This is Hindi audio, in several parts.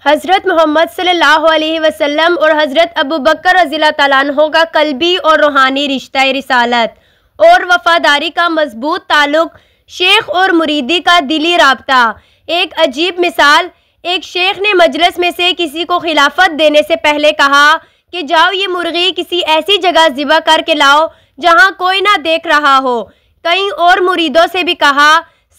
हज़रत मोहम्मद सल्लल्लाहु अलैहि वसल्लम और हज़रत अबू बकर रज़ियल्लाहु तआला अन्हो का कल्बी और रूहानी रिश्ता रिसालत और वफ़ादारी का मजबूत ताल्लुक़, शेख और मुरीदी का दिली राब्ता। एक अजीब मिसाल, एक शेख ने मजलिस में से किसी को खिलाफत देने से पहले कहा कि जाओ ये मुर्गी किसी ऐसी जगह ज़िबा करके लाओ जहाँ कोई ना देख रहा हो। कई और मुरीदों से भी कहा।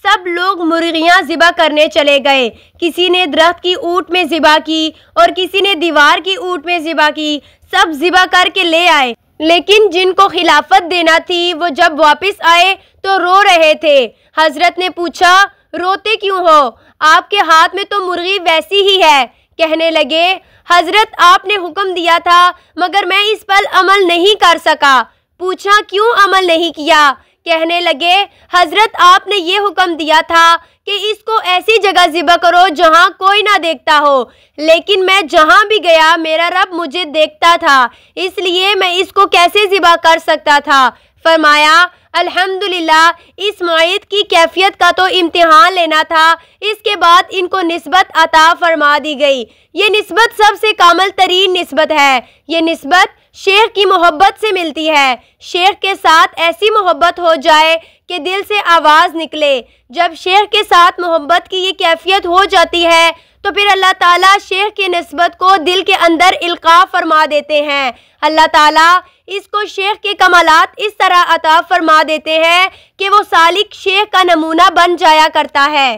सब लोग मुर्गियाँ ज़िबा करने चले गए। किसी ने दरख्त की ऊँट में ज़िबा की और किसी ने दीवार की ऊँट में ज़िबा की। सब ज़िबा करके ले आए, लेकिन जिनको खिलाफत देना थी वो जब वापस आए तो रो रहे थे। हजरत ने पूछा, रोते क्यों हो? आपके हाथ में तो मुर्गी वैसी ही है। कहने लगे, हजरत आपने हुक्म दिया था मगर मैं इस पर अमल नहीं कर सका। पूछा, क्यों अमल नहीं किया? कहने लगे, हजरत आपने ये हुक्म दिया था कि इसको ऐसी जगह ज़िबा करो जहाँ कोई ना देखता हो, लेकिन मैं जहाँ भी गया मेरा रब मुझे देखता था, इसलिए मैं इसको कैसे ज़िबा कर सकता था। फरमाया, अल्हम्दुलिल्लाह, इस मौइद की कैफियत का तो इम्तिहान लेना था, इसके बाद इनको निस्बत अता फरमा दी गई। ये निस्बत सबसे कामल तरीन निस्बत है। ये निस्बत शेख की मोहब्बत से मिलती है। शेख के साथ ऐसी मोहब्बत हो जाए कि दिल से आवाज़ निकले। जब शेख के साथ मोहब्बत की ये कैफियत हो जाती है तो फिर अल्लाह ताला शेख की निस्बत को दिल के अंदर इल्का फरमा देते हैं। अल्लाह ताला इसको शेख के कमालात इस तरह अता फरमा देते हैं कि वो सालिक शेख का नमूना बन जाया करता है।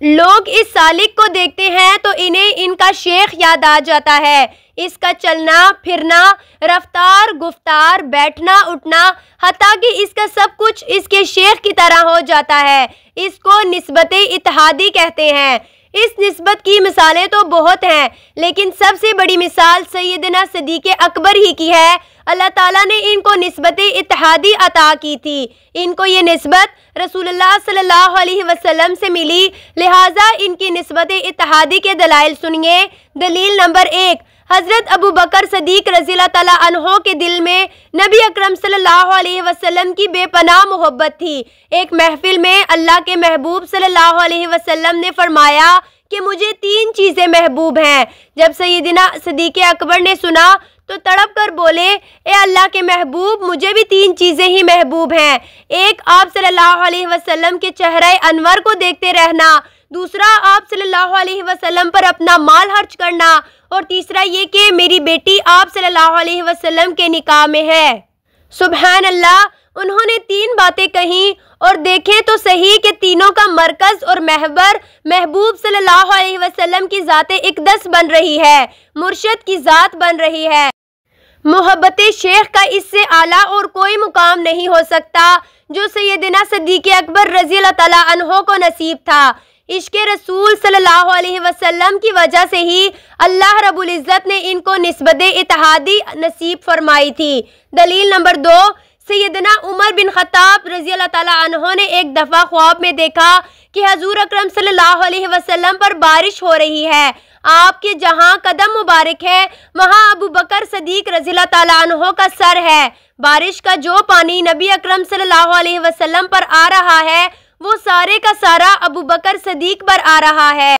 लोग इस सालिक को देखते हैं तो इन्हें इनका शेख याद आ जाता है। इसका चलना फिरना, रफ्तार, गुफ्तार, बैठना उठना, हत्ता कि इसका सब कुछ इसके शेख की तरह हो जाता है। इसको निस्बत-ए इत्तेहादी कहते हैं। इस निस्बत की मिसालें तो बहुत हैं, लेकिन सबसे बड़ी मिसाल सैयदना सिद्दीक़ अकबर ही की है। अल्लाह ताला ने इनको निस्बत-ए इत्तेहादी अता की थी। इनको ये निस्बत रसूलुल्लाह सल्लल्लाहु अलैहि वसल्लम से मिली, लिहाजा इनकी निस्बत-ए इत्तेहादी के दलाइल सुनिए। दलील नंबर 1, हज़रत अबू बकर सदीक रज़ियल्लाहु तआला अन्हो के दिल में नबी अकरम सल्लल्लाहु अलैहि वसल्लम की बेपनाह मोहब्बत थी। एक महफिल में अल्लाह के महबूब सल्लल्लाहु अलैहि वसल्लम ने फरमाया कि मुझे 3 चीज़ें महबूब हैं। जब सैयदना सिद्दीक़ अकबर ने सुना तो तड़प कर बोले, ए अल्लाह के महबूब, मुझे भी 3 चीज़ें ही महबूब हैं। एक, आप सल्लल्लाहु अलैहि वसल्लम के चेहरे अनवर को देखते रहना। दूसरा, आप सल्लल्लाहु अलैहि वसल्लम पर अपना माल खर्च करना। और तीसरा ये कि मेरी बेटी आप सल्लल्लाहु अलैहि वसल्लम के निकाह में है। सुभान अल्लाह, उन्होंने 3 बातें कहीं और देखें तो सही कि तीनों का मरकज़ और महवर महबूब सल्लल्लाहु अलैहि वसल्लम की ज़ाते इक़दस बन रही है, मुर्शद की ज़ात बन रही है। मोहब्बत शेख का इससे आला और कोई मुकाम नहीं हो सकता जो सैयदना सिद्दीक़ अकबर रज़ियल्लाहु तआला अन्हो को नसीब था। इश्क़े रसूल सल्लल्लाहु अलैहि वसल्लम की वजह से ही अल्लाह रब्बुल इज़्ज़त ने इनको निस्बत-ए इत्तेहादी नसीब फरमाई थी। दलील नंबर 2, सैयदना उमर बिन ख़त्ताब रज़ियल्लाहु तआला अन्हो ने एक दफ़ा ख्वाब में देखा कि हजूर अकरम सल्लल्लाहु अलैहि वसल्लम पर बारिश हो रही है। आपके जहाँ कदम मुबारक है वहाँ अबू बकर सदीक रज़ियल्लाहु तआला अन्हो का सर है। बारिश का जो पानी नबी अकरम सल्लल्लाहु अलैहि वसल्लम पर आ रहा है वो सारे का सारा अबू बकर सदीक पर आ रहा है।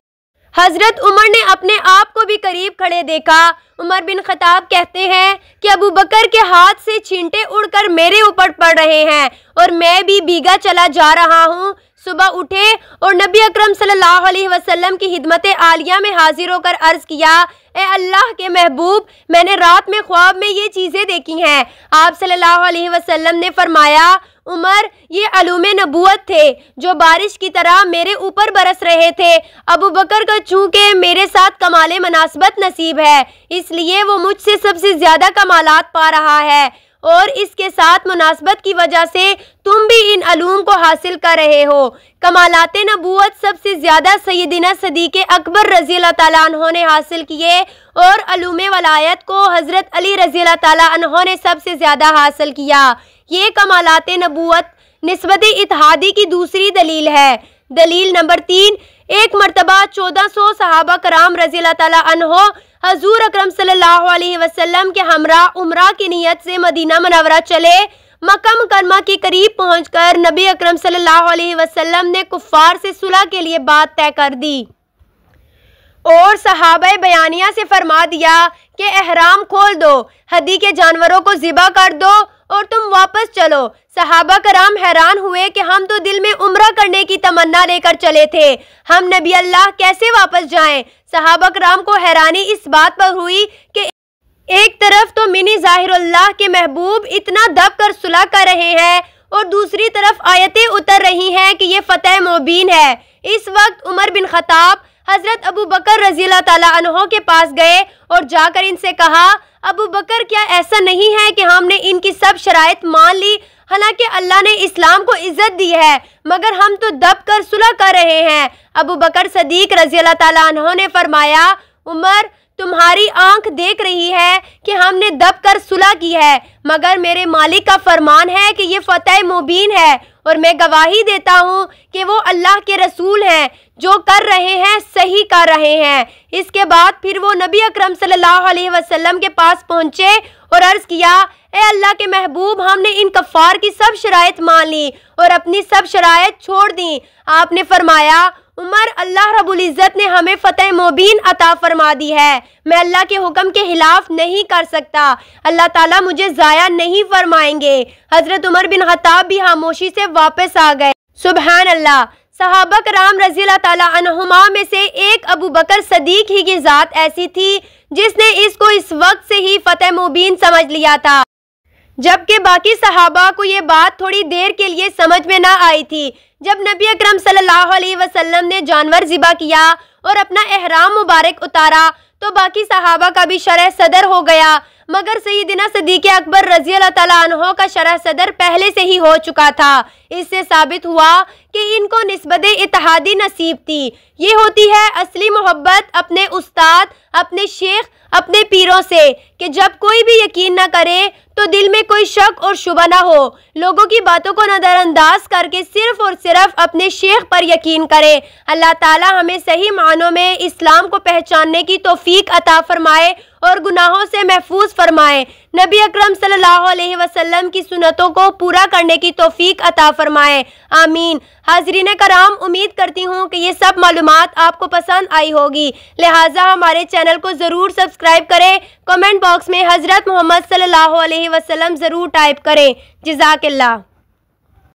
हजरत उमर ने अपने आप को भी करीब खड़े देखा। उमर बिन खत्ताब कहते हैं कि अबू बकर के हाथ से छींटे उड़कर मेरे ऊपर पड़ रहे हैं और मैं भी भीगा चला जा रहा हूँ। सुबह उठे और नबी अकरम सल्लल्लाहु अलैहि वसल्लम की खिदमत आलिया में हाजिर होकर अर्ज़ किया, ए अल्लाह के महबूब, मैंने रात में ख्वाब में ये चीज़ें देखी हैं। आप सल्लल्लाहु अलैहि वसल्लम ने फरमाया, उमर, ये अलूमे नबूवत थे जो बारिश की तरह मेरे ऊपर बरस रहे थे। अबू बकर का चूँकि मेरे साथ कमाले मुनासबत नसीब है, इसलिए वो मुझसे सबसे ज़्यादा कमालात पा रहा है और इसके साथ मुनासबत की वजह से तुम भी इन अलूम को हासिल कर रहे हो। कमालाते नबूवत सबसे ज़्यादा सैयदना सिद्दीक़ अकबर रज़ियल्लाहु तआला अन्हो ने हासिल किए और अलूमे वलायत को हज़रत अली रज़ियल्लाहु तआला अन्हो ने सबसे ज़्यादा हासिल किया। ये कमालाते नबूवत निस्बत-ए इत्तेहादी की दूसरी दलील है। दलील नंबर 3, एक मरतबा 1400 सहाबा कराम रज़ियल्लाहु तआला अन्हो हजूर अकरम सल्लल्लाहु अलैहि वसल्लम के हमरा उम्रा की नीयत से मदीना मुनव्वरा चले। मक्का मुकरमा के करीब पहुंचकर नबी अकरम सल्लल्लाहु अलैहि वसल्लम ने कुफ्फार से सुलह के लिए बात तय कर दी और सहाबा बयानिया से फरमा दिया कि एहराम खोल दो, हदी के जानवरों को ज़िबा कर दो और तुम वापस चलो। सहाबा कराम हैरान हुए कि हम तो दिल में उम्रा करने की तमन्ना लेकर चले थे, हम नबी अल्लाह कैसे वापस जाएं। सहाबा कराम को हैरानी इस बात पर हुई कि एक तरफ तो मिनी ज़ाहिरुल्लाह के महबूब इतना दब कर सुलह कर रहे हैं और दूसरी तरफ आयतें उतर रही हैं कि ये फतेह मुबीन है। इस वक्त उमर बिन खत्ताब हजरत अबू बकर रज़ियल्लाहु ताला अन्हो के पास गए और जाकर इनसे कहा, अबू बकर क्या ऐसा नहीं है कि हमने इनकी सब शराइत मान ली, हालांकि अल्लाह ने इस्लाम को इज्जत दी है, मगर हम तो दब कर सुलह कर रहे हैं। अबू बकर सदीक रज़ियल्लाहु ताला अन्हो ने फरमाया, उमर तुम्हारी आंख देख रही है कि हमने दब कर सुलह की है, मगर मेरे मालिक का फरमान है कि ये फतेह मुबीन है और मैं गवाही देता हूँ कि वो अल्लाह के रसूल हैं, जो कर रहे हैं सही कर रहे हैं। इसके बाद फिर वो नबी अकरम सल्लल्लाहु अलैहि वसल्लम के पास पहुँचे और अर्ज़ किया, ए अल्लाह के महबूब, हमने इन कफ़ार की सब शराइत मान ली और अपनी सब शराइत छोड़ दी। आपने फरमाया, उमर, अल्लाह रब्बुल इज़्ज़त ने हमें फतेह मुबीन अता फरमा दी है, मैं अल्लाह के हुक्म के खिलाफ नहीं कर सकता, अल्लाह ताला मुझे ज़ाया नहीं फरमाएंगे। हज़रत उमर बिन खत्ताब भी खामोशी से वापस आ गए। सुबहान अल्लाह। सहाबा कराम रज़ियल्लाहु ताला अन्हुमा में से एक अबू बकर सदीक ही की ज़ात ऐसी थी जिसने इसको इस वक्त से ही फतेह मुबीन समझ लिया था, जबकि बाकी सहाबा को ये बात थोड़ी देर के लिए समझ में ना आई थी। जब नबी अकरम सल्लल्लाहु अलैहि वसल्लम ने जानवर ज़िबा किया और अपना एहराम मुबारक उतारा तो बाकी सहाबा का भी शरह सदर हो गया, मगर सैयदना सदीक़ अकबर रज़ियल्लाहु ताला अन्हो का शरह सदर पहले से ही हो चुका था। इससे साबित हुआ कि इनको निस्बत इत्तेहादी नसीब थी। ये होती है असली मोहब्बत अपने उस्ताद, अपने शेख, अपने पीरों से, कि जब कोई भी यकीन न करे तो दिल में कोई शक और शुबा ना हो, लोगों की बातों को नज़रअंदाज करके सिर्फ और सिर्फ अपने शेख पर यकीन करे। अल्लाह ताला हमें सही मानों में इस्लाम को पहचानने की तौफीक अता फरमाए और गुनाहों से महफूज फरमाए। नबी अकरम सल्लल्लाहु अलैहि वसल्लम की सुन्नतों को पूरा करने की तौफीक अता फरमाए। आमीन। हाज़रीन कराम, उम्मीद करती हूँ कि ये सब मालूमात आपको पसंद आई होगी, लिहाजा हमारे चैनल को ज़रूर सब्सक्राइब करें। कमेंट बॉक्स में हज़रत मोहम्मद सल्लल्लाहु अलैहि वसल्लम ज़रूर टाइप करें। जज़ाकल्लाह।